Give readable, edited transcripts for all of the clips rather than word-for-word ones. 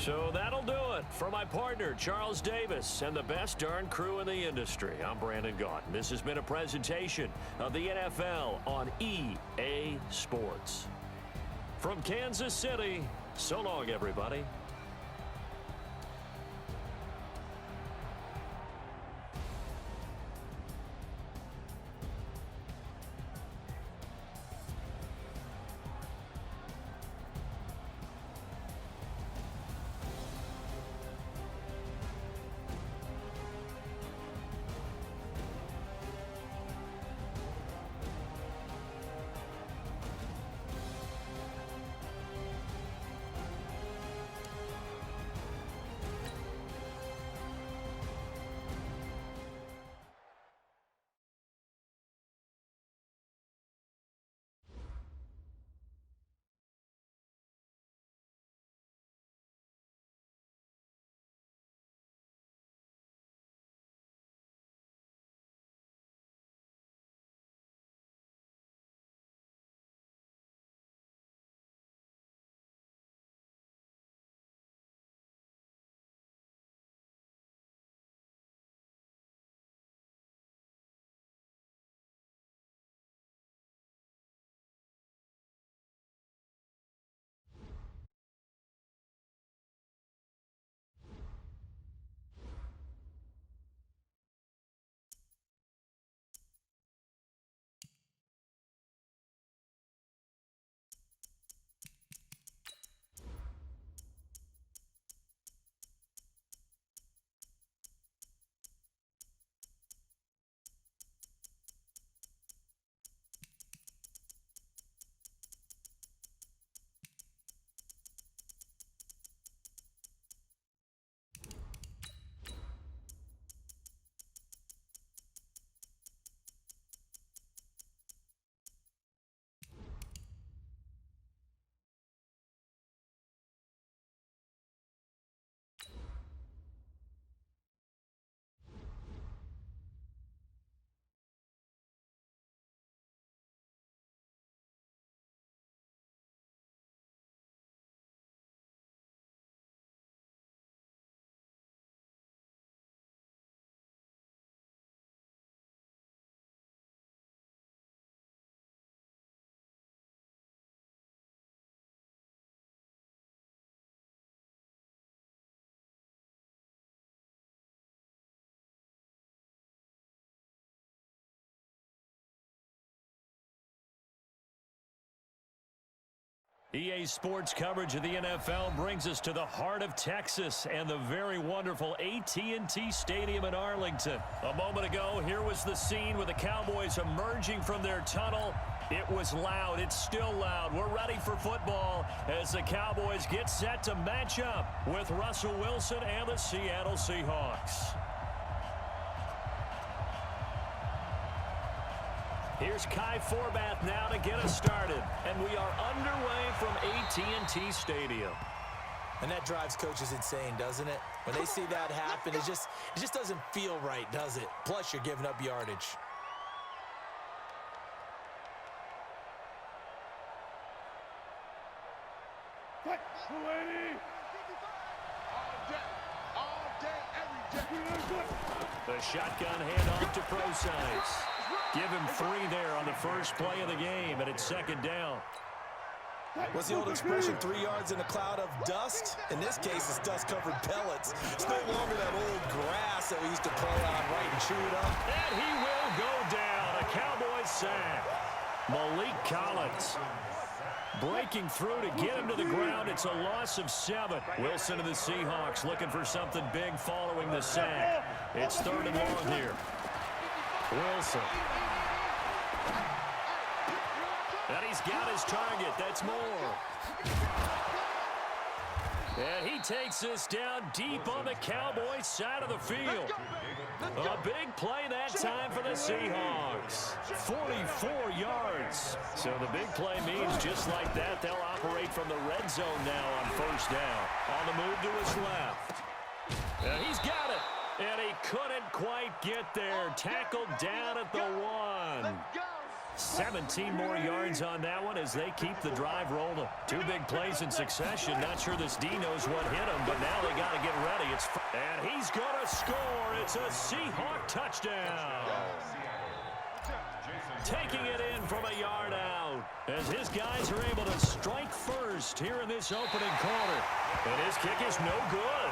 So that'll do it for my partner, Charles Davis, and the best darn crew in the industry. I'm Brandon Gaudin. This has been a presentation of the NFL on EA Sports. From Kansas City, so long, everybody. EA Sports coverage of the NFL brings us to the heart of Texas and the very wonderful AT&T Stadium in Arlington. A moment ago, here was the scene with the Cowboys emerging from their tunnel. It was loud. It's still loud. We're ready for football as the Cowboys get set to match up with Russell Wilson and the Seattle Seahawks. Here's Kai Forbath now to get us started. And we are underway from AT&T Stadium. And that drives coaches insane, doesn't it? When they see that happen, it just doesn't feel right, does it? Plus, you're giving up yardage. The shotgun handoff to Procise. Give him 3 there on the first play of the game, and it's second down. What's the old expression, 3 yards in a cloud of dust? In this case, it's dust-covered pellets. It's no longer that old grass that we used to play on, right, and chew it up. And he will go down. A Cowboys sack. Malik Collins breaking through to get him to the ground. It's a loss of 7. Wilson and the Seahawks looking for something big following the sack. It's 3rd and long here. Wilson. And he's got his target. That's more. And he takes this down deep on the Cowboys side of the field. A big play that time for the Seahawks. 44 yards. So the big play means just like that, they'll operate from the red zone now on first down. On the move to his left. And he's got it. And he couldn't quite get there. Tackled down at the 1. 17 more yards on that one as they keep the drive rolling. 2 big plays in succession. Not sure this D knows what hit him, but now they got to get ready. And he's going to score. It's a Seahawk touchdown. Taking it in from a yard out as his guys are able to strike first here in this opening quarter. And his kick is no good.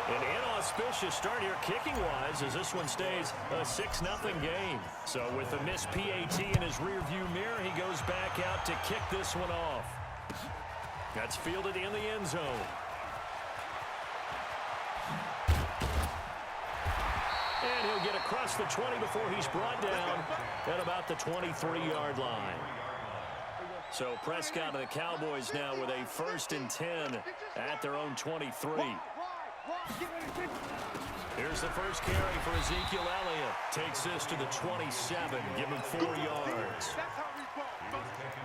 An inauspicious start here kicking-wise as this one stays a 6-0 game. So with a missed PAT in his rearview mirror, he goes back out to kick this one off. That's fielded in the end zone. And he'll get across the 20 before he's brought down at about the 23-yard line. So Prescott and the Cowboys now with a 1st and 10 at their own 23. Here's the first carry for Ezekiel Elliott. Takes this to the 27. Give him 4 yards.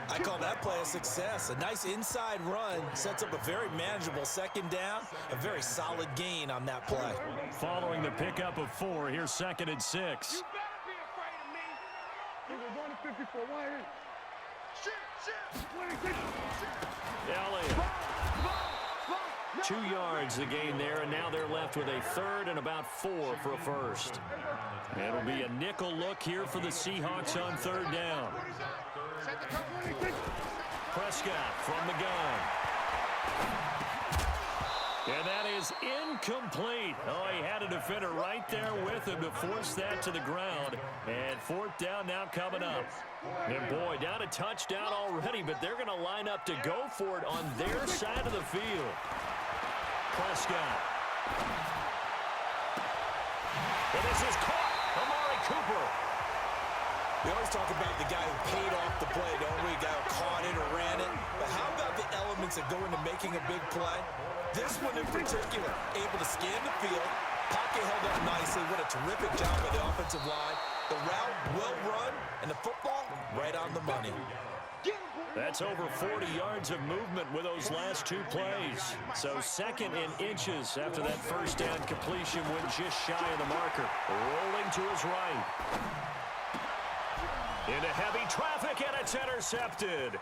I call that play a success. A nice inside run sets up a very manageable 2nd down. A very solid gain on that play. Following the pickup of 4, here's 2nd and 6. You better be afraid of me. He was on the 54. Why here? Elliott. 2 yards the gain there, and now they're left with a 3rd and about 4 for a first. It'll be a nickel look here for the Seahawks on 3rd down. Prescott from the gun. And that is incomplete. Oh, he had a defender right there with him to force that to the ground. And 4th down now coming up. And boy, down a touchdown already, but they're going to line up to go for it on their side of the field. Prescott. And this is caught. Amari Cooper. We always talk about the guy who paid off the play, don't we? The guy who caught it or ran it. But how about the elements that go into making a big play? This one in particular, able to scan the field, pocket held up nicely. What a terrific job by the offensive line. The route well run, and the football right on the money. That's over 40 yards of movement with those last 2 plays. So 2nd and inches after that 1st down completion went just shy of the marker. Rolling to his right. Into heavy traffic, and it's intercepted.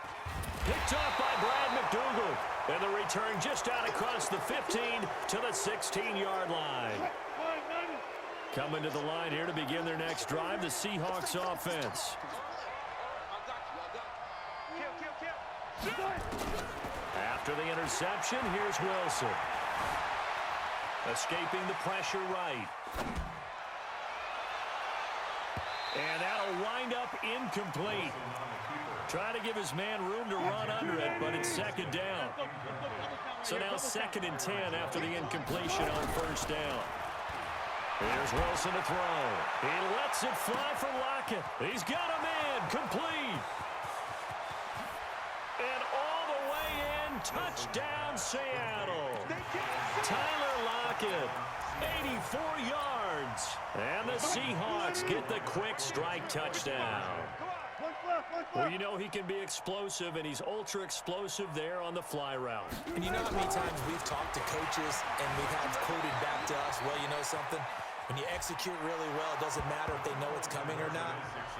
Picked off by Brad McDougal. And the return just out across the 15 to the 16-yard line. Coming to the line here to begin their next drive, the Seahawks offense. After the interception, here's Wilson. Escaping the pressure right. And that'll wind up incomplete. Trying to give his man room to run under it, but it's 2nd down. So now 2nd and 10 after the incompletion on 1st down. Here's Wilson to throw. He lets it fly for Lockett. He's got him in. Complete. And all the way in. Touchdown, Seattle. Tyler Lockett. 84 yards. And the Seahawks get the quick strike touchdown. Well, you know he can be explosive, and he's ultra-explosive there on the fly route. And you know how many times we've talked to coaches and we've had quoted back to us, well, you know something? When you execute really well, it doesn't matter if they know it's coming or not.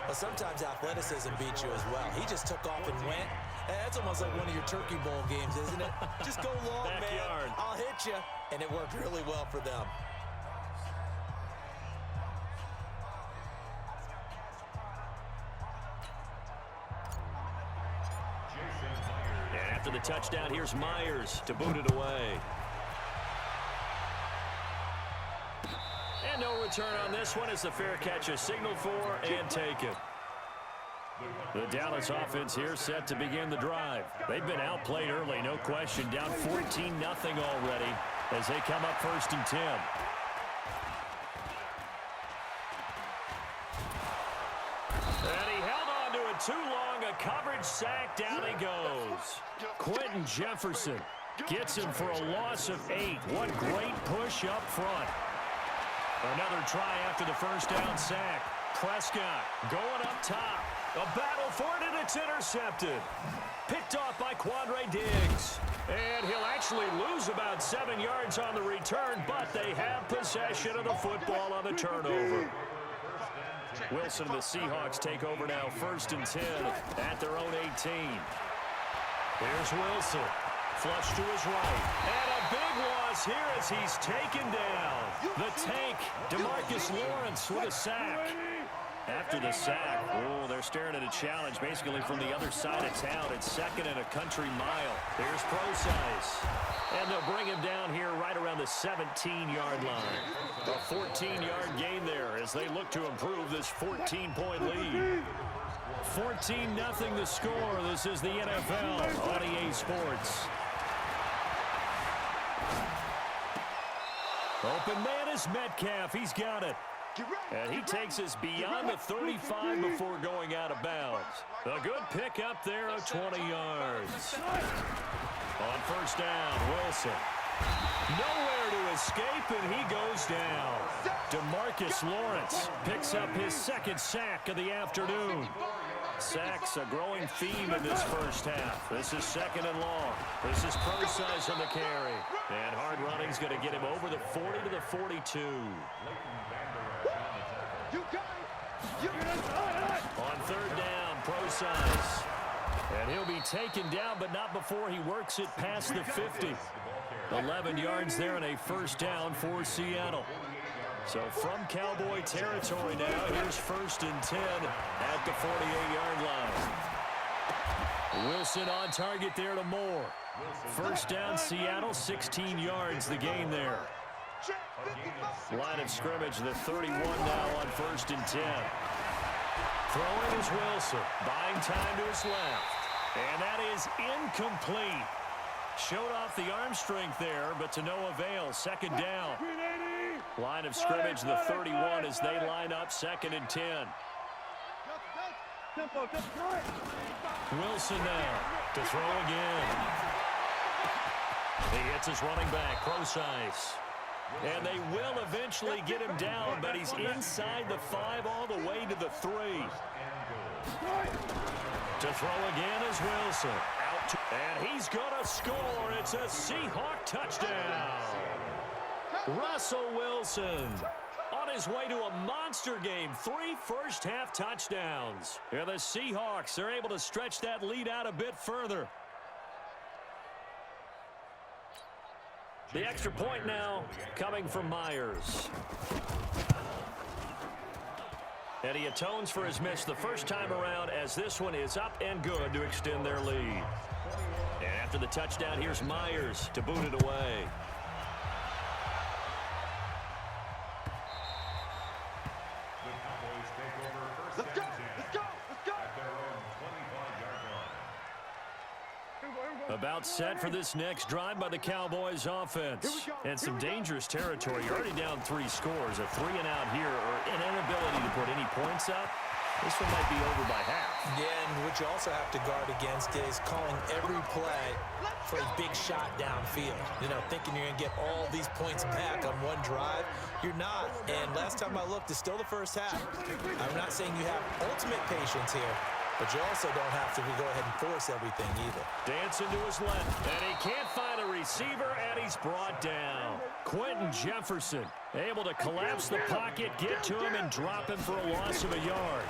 But sometimes athleticism beats you as well. He just took off and went. And that's almost like one of your Turkey Bowl games, isn't it? Just go long, Backyard. man. I'll hit you. And it worked really well for them. And after the touchdown, here's Myers to boot it away. And no return on this one as the fair catch is signaled for and taken. The Dallas offense here set to begin the drive. They've been outplayed early, no question. Down 14-0 already as they come up 1st and 10. And he held on to it too long. A coverage sack. Down he goes. Quentin Jefferson gets him for a loss of 8. What great push up front. Another try after the 1st down sack. Prescott going up top. A battle for it, and it's intercepted. Picked off by Quandre Diggs. And he'll actually lose about 7 yards on the return, but they have possession of the football on the turnover. Wilson and the Seahawks take over now, 1st and 10 at their own 18. Here's Wilson. Flush to his right. And a big loss here as he's taken down. The tank, DeMarcus Lawrence with a sack. After the sack, oh, they're staring at a challenge basically from the other side of town. It's 2nd and a country mile. Here's Procise. And they'll bring him down here right around the 17-yard line. A 14-yard gain there as they look to improve this 14-point lead. 14-0 the score. This is the NFL on EA Sports. Open man is Metcalf. He's got it. And he takes us beyond the 35 before going out of bounds. A good pickup there of 20 yards. On 1st down, Wilson. Nowhere to escape, and he goes down. DeMarcus Lawrence picks up his 2nd sack of the afternoon. Sacks a growing theme in this first half. This is 2nd and long. This is Procise on the carry. And hard running's going to get him over the 40 to the 42. On 3rd down, Procise. And he'll be taken down, but not before he works it past the 50. 11 yards there and a 1st down for Seattle. So from Cowboy territory now, here's 1st and 10 at the 48-yard line. Wilson on target there to Moore. 1st down, Seattle, 16 yards the gain there. Line of scrimmage, the 31 now on 1st and 10. Throwing is Wilson, buying time to his left. And that is incomplete. Showed off the arm strength there, but to no avail. 2nd down. Line of scrimmage, the 31 as they line up 2nd and 10. Wilson now to throw again. He hits his running back, Procise. And they will eventually get him down, but he's inside the 5 all the way to the 3. To throw again is Wilson. And he's going to score. It's a Seahawk touchdown. Russell Wilson on his way to a monster game. 3 first-half touchdowns. And the Seahawks are able to stretch that lead out a bit further. The extra point now coming from Myers. And he atones for his miss the first time around as this one is up and good to extend their lead. And after the touchdown, here's Myers to boot it away. Let's go! Let's go! Let's go! About set for this next drive by the Cowboys offense. And some dangerous territory. You're already down 3 scores. A 3-and-out here or an inability to put any points up. This one might be over by half. Yeah, and what you also have to guard against is calling every play for a big shot downfield. You know, thinking you're going to get all these points back on one drive. You're not. And last time I looked, it's still the first half. I'm not saying you have ultimate patience here, but you also don't have to go ahead and force everything either. Dancing to his left, and he can't find a receiver, and he's brought down. Quentin Jefferson able to collapse the pocket, get to him, and drop him for a loss of a yard.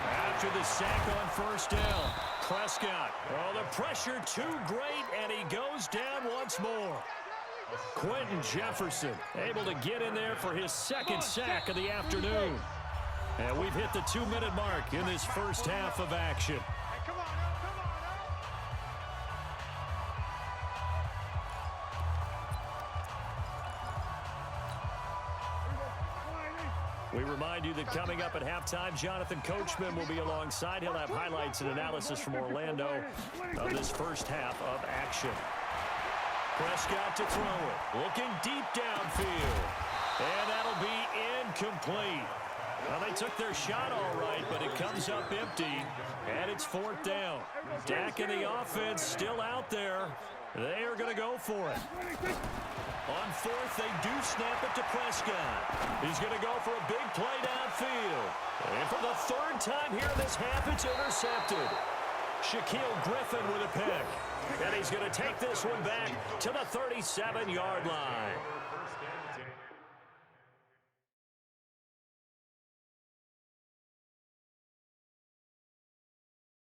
After the sack on 1st down, Prescott. Oh, the pressure too great, and he goes down once more. Quentin Jefferson able to get in there for his 2nd sack of the afternoon. And we've hit the 2-minute mark in this first half of action. Come on, now, come on, We remind you that coming up at halftime, Jonathan Coachman will be alongside. He'll have highlights and analysis from Orlando of this first half of action. Prescott to throw it. Looking deep downfield. And that'll be incomplete. Well, they took their shot all right, but it comes up empty. And it's 4th down. Dak and the offense still out there. They are going to go for it. On 4th, they do snap it to Prescott. He's going to go for a big play downfield. And for the 3rd time here in this half, it's intercepted. Shaquille Griffin with a pick. And he's going to take this one back to the 37-yard line.